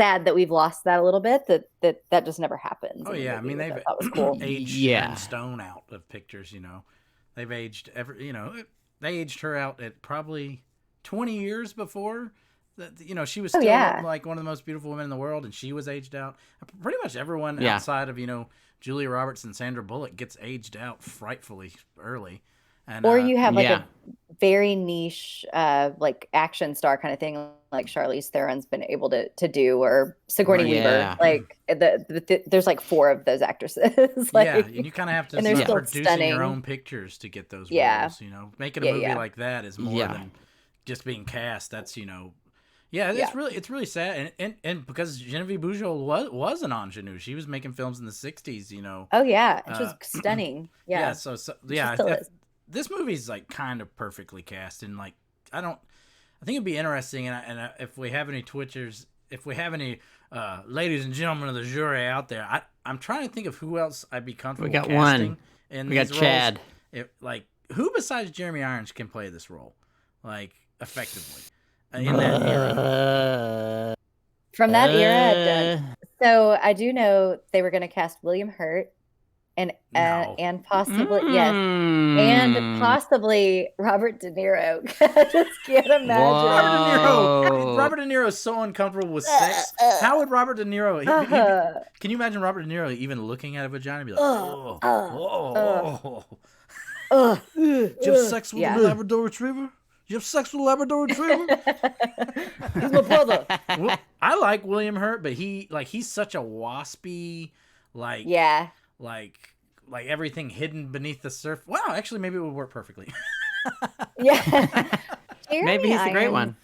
Speaker 3: that we've lost that a little bit, that just never happens.
Speaker 2: Oh yeah. I mean, they've
Speaker 3: cool.
Speaker 2: aged Sharon Stone out of pictures, they've aged they aged her out at probably 20 years before that. She was still like one of the most beautiful women in the world, and she was aged out. Pretty much everyone outside of, Julia Roberts and Sandra Bullock gets aged out frightfully early. And,
Speaker 3: or you have like a very niche like action star kind of thing, like Charlize Theron's been able to do, or Sigourney Weaver. Like there's like 4 of those actresses. Like,
Speaker 2: and you kind of have to start producing your own pictures to get those roles. Making a movie like that is more than just being cast. That's it's really sad, and because Genevieve Bujold was an ingenue, she was making films in the 60s.
Speaker 3: Oh yeah, it was stunning. Yeah.
Speaker 2: This movie's like kind of perfectly cast, and like I think it'd be interesting, and if we have any Twitchers, if we have any ladies and gentlemen of the jury out there, I'm trying to think of who else I'd be comfortable casting. We got
Speaker 1: Chad.
Speaker 2: Who besides Jeremy Irons can play this role, like effectively in that era?
Speaker 3: From that era, so I do know they were going to cast William Hurt. And possibly and possibly Robert De Niro. I just can't imagine.
Speaker 2: Robert De Niro is so uncomfortable with sex. How would Robert De Niro? Can you imagine Robert De Niro even looking at a vagina and be like, "Did you have sex with a Labrador Retriever? Did you have sex with a Labrador Retriever?"
Speaker 3: He's my brother.
Speaker 2: I like William Hurt, but he's such a waspy, like everything hidden beneath the surface. Wow, actually, maybe it would work perfectly.
Speaker 1: Maybe he's the great one.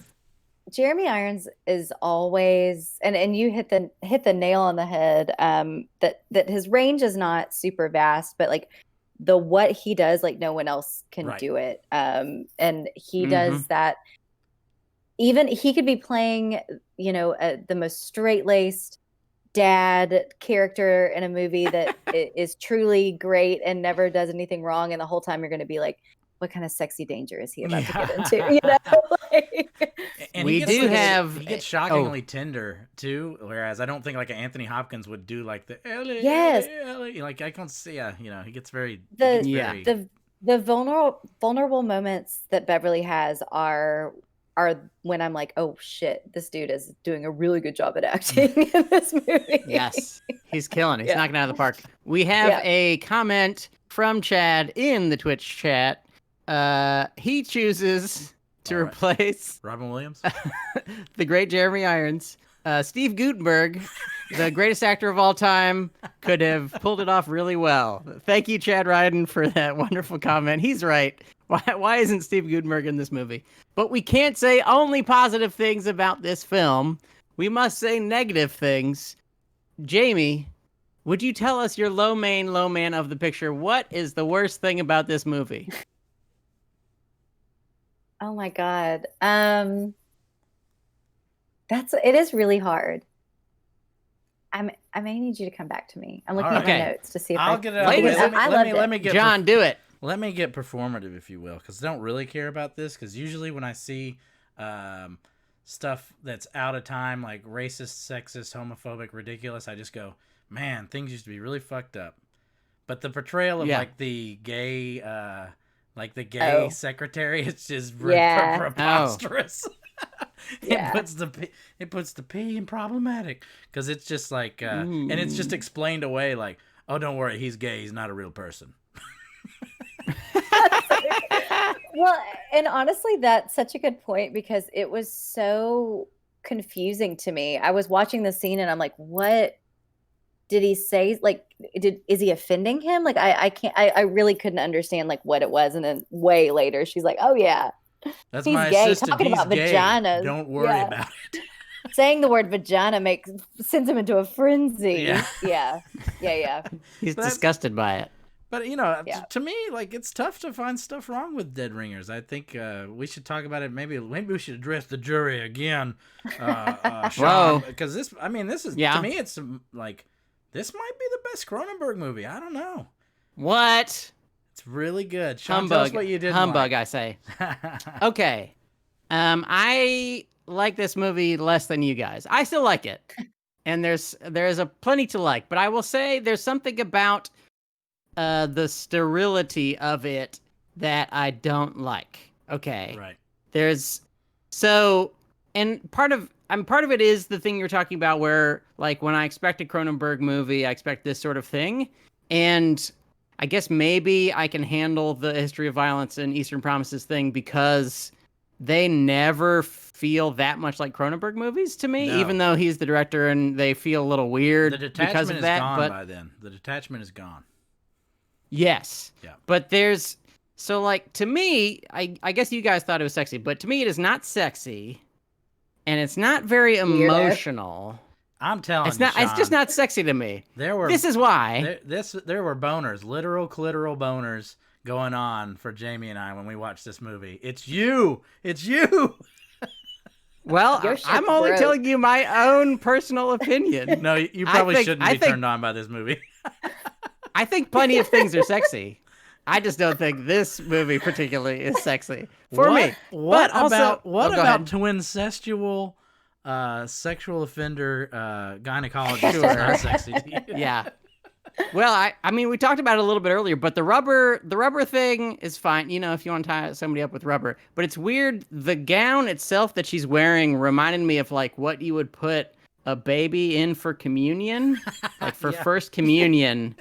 Speaker 3: Jeremy Irons is always, and you hit the nail on the head. That his range is not super vast, but like what he does, like no one else can do it. And he does that. Even he could be playing, the most straight-laced dad character in a movie that is truly great and never does anything wrong, and the whole time you're going to be like, what kind of sexy danger is he about to get into?
Speaker 2: And he gets shockingly tender too, whereas I don't think like Anthony Hopkins would do like the Ellie, like I can't see he gets very
Speaker 3: the vulnerable moments that Beverly has are when I'm like, oh shit, this dude is doing a really good job at acting in this movie.
Speaker 1: Yes, he's killing. He's knocking it out of the park. We have a comment from Chad in the Twitch chat. He chooses to replace
Speaker 2: Robin Williams,
Speaker 1: the great Jeremy Irons. Steve Guttenberg, the greatest actor of all time, could have pulled it off really well. Thank you, Chad Ryden, for that wonderful comment. He's right. Why isn't Steve Guttenberg in this movie? But we can't say only positive things about this film. We must say negative things. Jamie, would you tell us your low man of the picture? What is the worst thing about this movie?
Speaker 3: Oh my God. It is really hard. I may need you to come back to me. I'm looking at my notes to see if
Speaker 2: I'll get it out. Let me get
Speaker 1: John, do it.
Speaker 2: Let me get performative, if you will, because I don't really care about this. Because usually when I see stuff that's out of time, like racist, sexist, homophobic, ridiculous, I just go, man, things used to be really fucked up. But the portrayal of like the gay secretary, it's just preposterous. It puts the P in problematic, because it's just like and it's just explained away like, oh, don't worry, he's gay, he's not a real person.
Speaker 3: Well, and honestly, that's such a good point, because it was so confusing to me. I was watching the scene and I'm like, what did he say? Like, is he offending him? Like, I really couldn't understand like what it was. And then way later, she's like, oh yeah,
Speaker 2: that's
Speaker 3: he's
Speaker 2: my
Speaker 3: gay.
Speaker 2: assistant.
Speaker 3: Talking
Speaker 2: he's
Speaker 3: about
Speaker 2: gay.
Speaker 3: vaginas.
Speaker 2: Don't worry about it.
Speaker 3: Saying the word vagina sends him into a frenzy. Yeah.
Speaker 1: He's disgusted by it.
Speaker 2: But, to me, like, it's tough to find stuff wrong with Dead Ringers. I think we should talk about it. Maybe we should address the jury again, Sean. Because this is, to me, it's like, this might be the best Cronenberg movie. I don't know.
Speaker 1: What?
Speaker 2: It's really good. Sean,
Speaker 1: Humbug.
Speaker 2: tell us what you did.
Speaker 1: Humbug, I say. Okay. I like this movie less than you guys. I still like it. And there's a plenty to like. But I will say there's something about the sterility of it that I don't like. Okay.
Speaker 2: Right.
Speaker 1: Part of it is the thing you're talking about, where like when I expect a Cronenberg movie, I expect this sort of thing. And I guess maybe I can handle the History of Violence and Eastern Promises thing because they never feel that much like Cronenberg movies to me, even though he's the director and they feel a little weird because of that.
Speaker 2: The detachment is gone by then. The detachment is gone.
Speaker 1: Yes. Yeah. But to me, I guess you guys thought it was sexy, but to me it is not sexy, and it's not very emotional.
Speaker 2: I'm telling you,
Speaker 1: Sean, it's just not sexy to me. This is why.
Speaker 2: There were boners, literal clitoral boners going on for Jamie and I when we watched this movie. It's you.
Speaker 1: Well, I'm only telling you my own personal opinion.
Speaker 2: No, you probably shouldn't be turned on by this movie.
Speaker 1: I think plenty of things are sexy. I just don't think this movie particularly is sexy for me.
Speaker 2: What about twincestual sexual offender gynecologist is not sexy to you?
Speaker 1: Yeah. Well, I mean, we talked about it a little bit earlier, but the rubber thing is fine, if you want to tie somebody up with rubber. But it's weird. The gown itself that she's wearing reminded me of like what you would put a baby in for communion, like for first communion,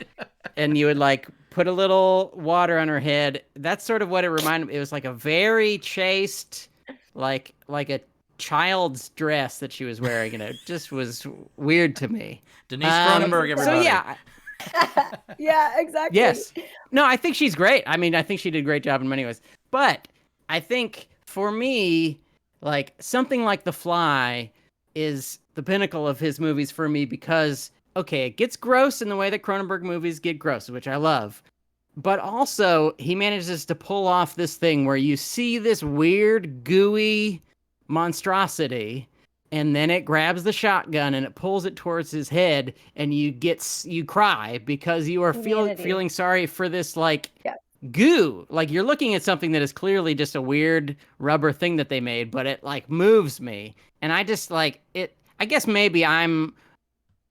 Speaker 1: and you would like put a little water on her head. That's sort of what it reminded me. It was like a very chaste, like a child's dress that she was wearing, and it just was weird to me.
Speaker 2: Denise Cronenberg, everybody.
Speaker 1: So yeah.
Speaker 3: Yeah, exactly.
Speaker 1: Yes. No, I think she's great. I mean, I think she did a great job in many ways. But I think for me, like something like The Fly is the pinnacle of his movies for me because, okay, it gets gross in the way that Cronenberg movies get gross, which I love. But also, he manages to pull off this thing where you see this weird, gooey monstrosity, and then it grabs the shotgun and it pulls it towards his head, and you cry because you are feeling sorry for this goo. Like you're looking at something that is clearly just a weird rubber thing that they made, but it like moves me, and I just like it. I guess maybe I'm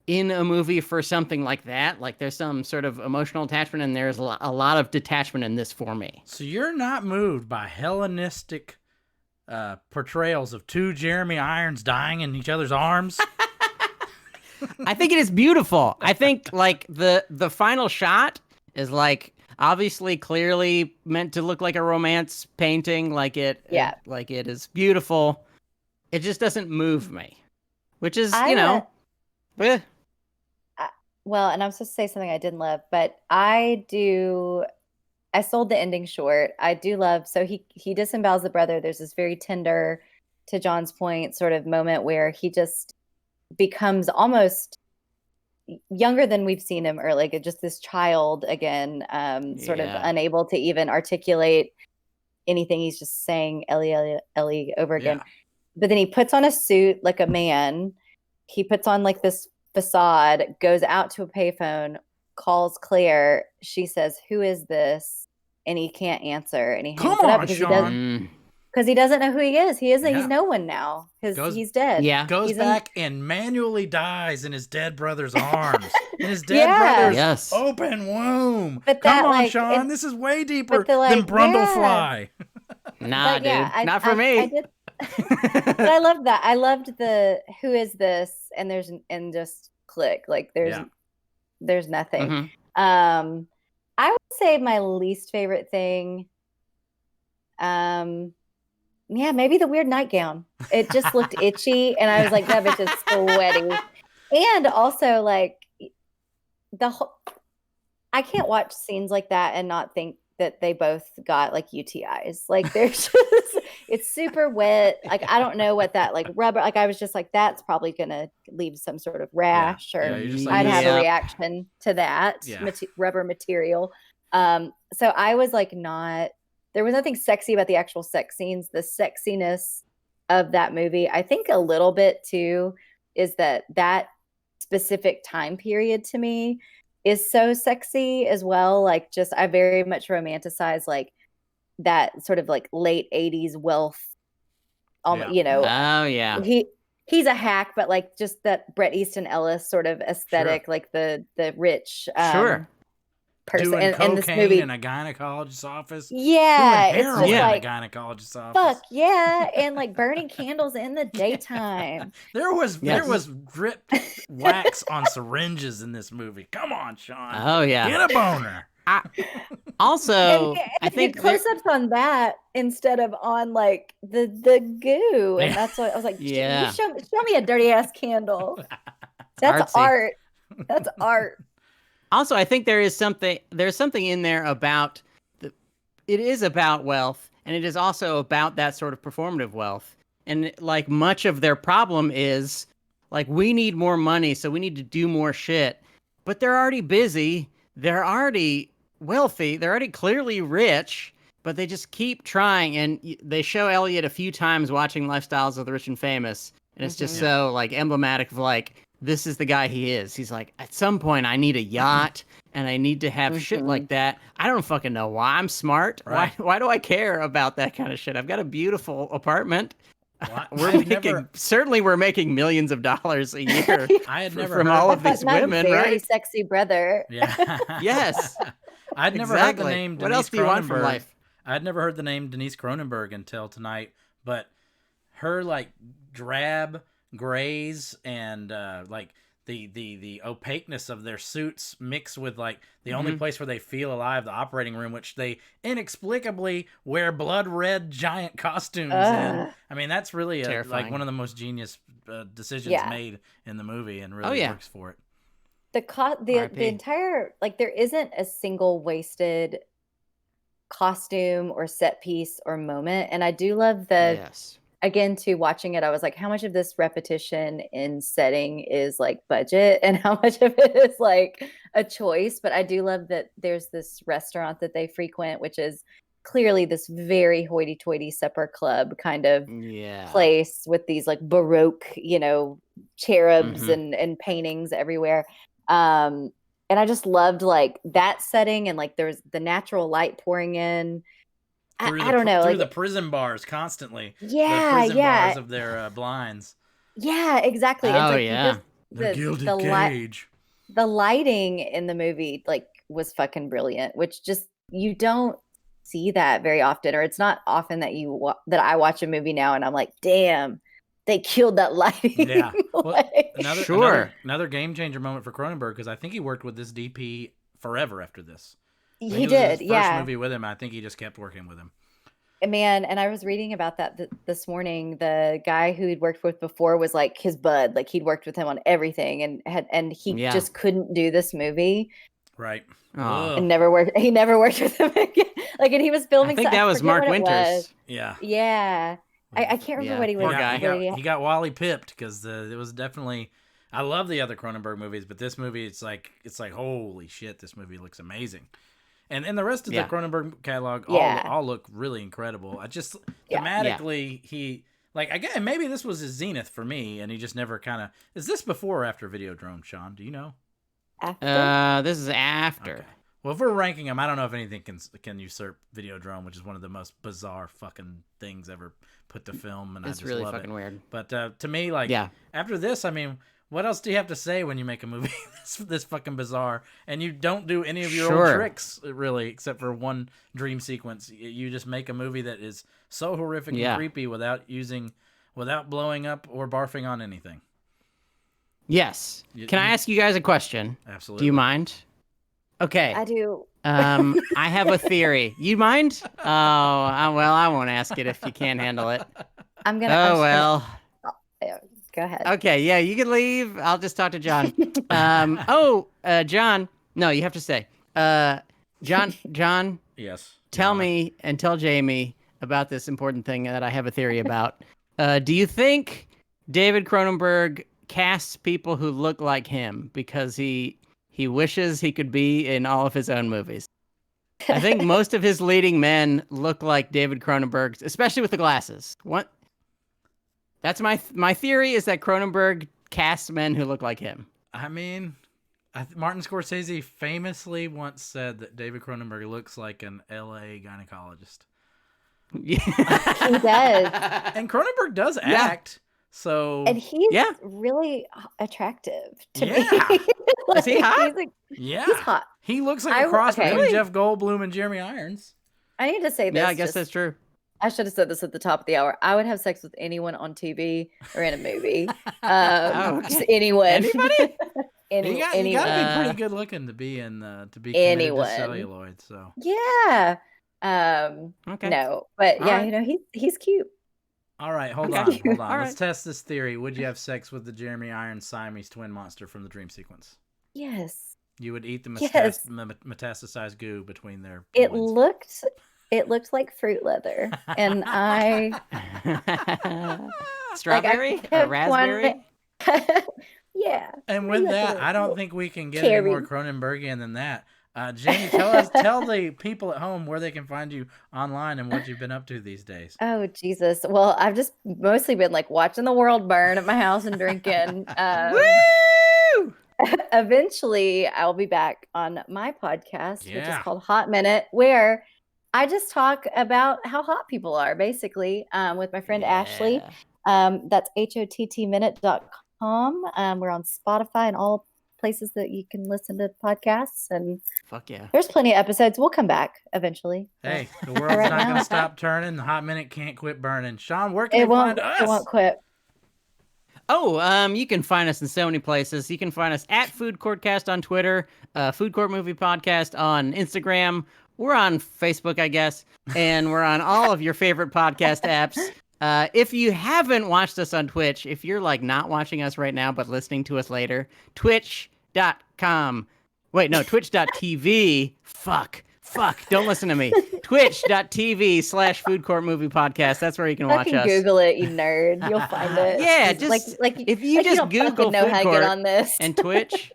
Speaker 1: in a movie for something like that. Like there's some sort of emotional attachment, and there's a lot of detachment in this for me.
Speaker 2: So you're not moved by Hellenistic portrayals of two Jeremy Irons dying in each other's arms?
Speaker 1: I think it is beautiful. I think like the final shot is like obviously clearly meant to look like a romance painting, like it is beautiful. It just doesn't move me, which is, eh.
Speaker 3: Well, and I'm supposed to say something I didn't love, but I sold the ending short. I do love, so he disembowels the brother. There's this very tender, to John's point, sort of moment where he just becomes almost younger than we've seen him, or like just this child again, sort of unable to even articulate anything. He's just saying Ellie, Ellie, Ellie over again. Yeah. But then he puts on a suit like a man. He puts on like this facade, goes out to a payphone, calls Claire. She says, "Who is this?" And he can't answer, and he hangs it up because he doesn't know who he is. He isn't. He's no one now because he's dead.
Speaker 1: Yeah,
Speaker 2: goes back and manually dies in his dead brother's arms, in his dead brother's open womb. But come on, Sean, this is way deeper than Brundlefly.
Speaker 1: Nah, dude, not for me.
Speaker 3: But I loved that. I loved the "who is this?" and just click. Like there's nothing. Mm-hmm. I would say my least favorite thing. Maybe the weird nightgown. It just looked itchy, and I was like, that bitch is sweaty. And also, like I can't watch scenes like that and not think that they both got like UTIs. Like there's just, it's super wet. Like I don't know what that like rubber. Like I was just like, that's probably gonna leave some sort of rash, or I'd have a reaction to that rubber material. So I was like, there was nothing sexy about the actual sex scenes. The sexiness of that movie, I think a little bit too, is that specific time period to me is so sexy as well. Like just, I very much romanticize like that sort of like late 80s wealth, you know.
Speaker 1: Oh yeah.
Speaker 3: He's a hack, but like just that Bret Easton Ellis sort of aesthetic, like the rich person
Speaker 2: doing
Speaker 3: in
Speaker 2: cocaine
Speaker 3: this movie
Speaker 2: in a gynecologist's office.
Speaker 3: Yeah,
Speaker 2: doing heroin in a gynecologist's office.
Speaker 3: Fuck yeah, and like burning candles in the daytime.
Speaker 2: There was drip wax on syringes in this movie. Come on, Sean.
Speaker 1: Oh yeah,
Speaker 2: get a boner.
Speaker 1: I think
Speaker 3: close-ups on that instead of on like the goo, and that's what I was like. Yeah, show me a dirty ass candle. That's art. That's art.
Speaker 1: Also, I think there's something in there about it is about wealth, and it is also about that sort of performative wealth. And like much of their problem is like, we need more money, so we need to do more shit. But they're already busy. They're already wealthy. They're already clearly rich, but they just keep trying. And they show Elliot a few times watching Lifestyles of the Rich and Famous. And it's just so like emblematic of like, this is the guy he is. He's like, at some point I need a yacht and I need to have shit like that. I don't fucking know why. I'm smart. Right. Why do I care about that kind of shit? I've got a beautiful apartment. We're making millions of dollars a year from all of these women,
Speaker 3: very sexy brother.
Speaker 2: Yeah.
Speaker 1: Yes.
Speaker 2: I'd never heard the name Denise
Speaker 1: What else do you want from life?
Speaker 2: I'd never heard the name Denise Cronenberg until tonight, but her like drab grays and like the opaqueness of their suits mixed with like the only place where they feel alive, the operating room, which they inexplicably wear blood red giant costumes in. I mean, that's really like one of the most genius decisions made in the movie, and really works for it.
Speaker 3: The entire, like, there isn't a single wasted costume or set piece or moment, and I do love again, to watching it, I was like, how much of this repetition in setting is like budget and how much of it is like a choice? But I do love that there's this restaurant that they frequent, which is clearly this very hoity-toity supper club kind of place with these like Baroque, cherubs and paintings everywhere. And I just loved like that setting, and like there's the natural light pouring in. I don't know.
Speaker 2: Through the prison bars constantly.
Speaker 3: Yeah,
Speaker 2: the prison bars of their blinds.
Speaker 3: Yeah, exactly.
Speaker 1: Oh,
Speaker 2: the gilded cage.
Speaker 3: The lighting in the movie like was fucking brilliant, which just, you don't see that very often, or it's not often that that I watch a movie now and I'm like, damn, they killed that lighting.
Speaker 2: Yeah. Well, another game changer moment for Cronenberg, because I think he worked with this DP forever after this.
Speaker 3: He did,
Speaker 2: his first movie with him. I think he just kept working with him.
Speaker 3: Man, and I was reading about that this morning. The guy who he'd worked with before was like his bud. Like he'd worked with him on everything, and he just couldn't do this movie.
Speaker 2: Right.
Speaker 3: And never worked. He never worked with him again. Like, and he was filming.
Speaker 1: I think that was Mark Winters.
Speaker 2: Yeah.
Speaker 3: Yeah. I can't remember what he was.
Speaker 2: He got Wally pipped because it was definitely. I love the other Cronenberg movies, but this movie, it's like holy shit, this movie looks amazing. And the rest of the Cronenberg catalog all look really incredible. I just thematically he again, maybe this was his zenith for me, and he just never kind of. Is this before or after Videodrome, Sean? Do you know?
Speaker 3: After.
Speaker 1: This is after.
Speaker 2: Okay. Well, if we're ranking them, I don't know if anything can usurp Videodrome, which is one of the most bizarre fucking things ever put to film, and
Speaker 1: it's
Speaker 2: I just
Speaker 1: really
Speaker 2: love
Speaker 1: fucking
Speaker 2: it.
Speaker 1: Weird.
Speaker 2: But to me, after this, I mean, what else do you have to say when you make a movie this fucking bizarre, and you don't do any of your old tricks really, except for one dream sequence? You just make a movie that is so horrific and creepy without blowing up or barfing on anything.
Speaker 1: Yes. Can I ask you guys a question?
Speaker 2: Absolutely.
Speaker 1: Do you mind? Okay.
Speaker 3: I do.
Speaker 1: I have a theory. You mind? Oh, well, I won't ask it if you can't handle it.
Speaker 3: I'm gonna. Go ahead.
Speaker 1: Okay, yeah, you can leave. I'll just talk to John. John. No, you have to stay. John.
Speaker 2: Yes.
Speaker 1: Tell me and tell Jamie about this important thing that I have a theory about. Do you think David Cronenberg casts people who look like him because he wishes he could be in all of his own movies? I think most of his leading men look like David Cronenberg, especially with the glasses. What? That's my theory, is that Cronenberg casts men who look like him.
Speaker 2: I mean, Martin Scorsese famously once said that David Cronenberg looks like an LA gynecologist.
Speaker 3: Yeah. He does.
Speaker 2: And Cronenberg does act. So
Speaker 3: and he's really attractive to me.
Speaker 1: Is he hot?
Speaker 3: He's hot.
Speaker 2: He looks like a cross between Jeff Goldblum and Jeremy Irons.
Speaker 3: I need to say this.
Speaker 1: Yeah, I guess that's true.
Speaker 3: I should have said this at the top of the hour. I would have sex with anyone on TV or in a movie. Just anyone.
Speaker 1: Anybody?
Speaker 2: You got to be pretty good looking to be committed to celluloid. So
Speaker 3: yeah.
Speaker 1: Okay.
Speaker 3: No, but he's cute.
Speaker 2: All right, hold on. Let's test this theory. Would you have sex with the Jeremy Irons Siamese twin monster from the dream sequence?
Speaker 3: Yes.
Speaker 2: You would eat the metastasized goo between their.
Speaker 3: It looked like fruit leather, and I
Speaker 1: strawberry or raspberry.
Speaker 3: Yeah.
Speaker 2: And with that, I don't think we can get any more Cronenbergian than that. Jamie, tell the people at home where they can find you online and what you've been up to these days.
Speaker 3: Oh, Jesus. Well, I've just mostly been watching the world burn at my house and drinking.
Speaker 1: Woo!
Speaker 3: Eventually, I'll be back on my podcast, which is called Hot Minute, where I just talk about how hot people are, basically, with my friend Ashley. That's hottminute.com. We're on Spotify and all places that you can listen to podcasts, and
Speaker 1: fuck yeah,
Speaker 3: there's plenty of episodes. We'll come back eventually.
Speaker 2: Hey, the world's not going to stop turning. The Hot Minute can't quit burning. Sean, where can they find us?
Speaker 3: It won't quit.
Speaker 1: Oh, you can find us in so many places. You can find us at Food Courtcast on Twitter, Food Court Movie Podcast on Instagram. We're on Facebook, I guess, and we're on all of your favorite podcast apps. If you haven't watched us on Twitch, if you're not watching us right now but listening to us later, twitch.com. Wait, no, twitch.tv. Fuck, don't listen to me. Twitch.tv/Food Court Movie Podcast. That's where you can watch us.
Speaker 3: Google it, you nerd. You'll find it.
Speaker 1: Yeah, just if you just Google
Speaker 3: know
Speaker 1: Food
Speaker 3: how to
Speaker 1: Court
Speaker 3: get on this.
Speaker 1: and Twitch.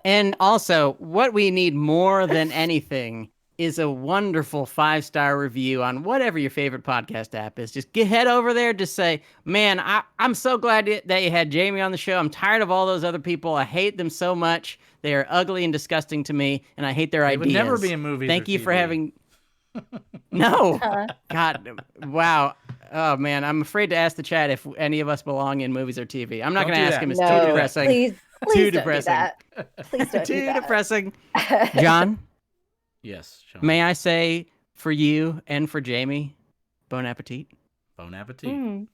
Speaker 1: And also, what we need more than anything is a wonderful 5-star review on whatever your favorite podcast app is. Just head over there. Just say, man, I'm so glad that you had Jamie on the show. I'm tired of all those other people. I hate them so much. They are ugly and disgusting to me, and I hate their ideas.
Speaker 2: Would never be in movies.
Speaker 1: Thank you
Speaker 2: TV.
Speaker 1: for having. No. God. Wow. Oh man, I'm afraid to ask the chat if any of us belong in movies or TV. I'm not going to ask him. It's too depressing.
Speaker 3: Please
Speaker 1: too
Speaker 3: don't
Speaker 1: depressing.
Speaker 3: Do that. Please don't
Speaker 1: too
Speaker 3: do that.
Speaker 1: depressing. John.
Speaker 2: Yes, Sean.
Speaker 1: May I say, for you and for Jamie, bon appetit.
Speaker 2: Bon appetit.